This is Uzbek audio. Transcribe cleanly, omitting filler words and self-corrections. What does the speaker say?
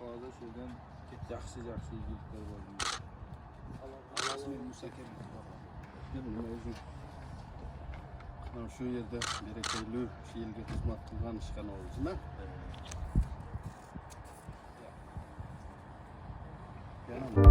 hozir şuradan yaxshi yigitlar bor. Asli Musa kerak. Nima o'zing? Mana shu yerda berakali shu yilga xizmat qilgan ishxonamizmi? Yana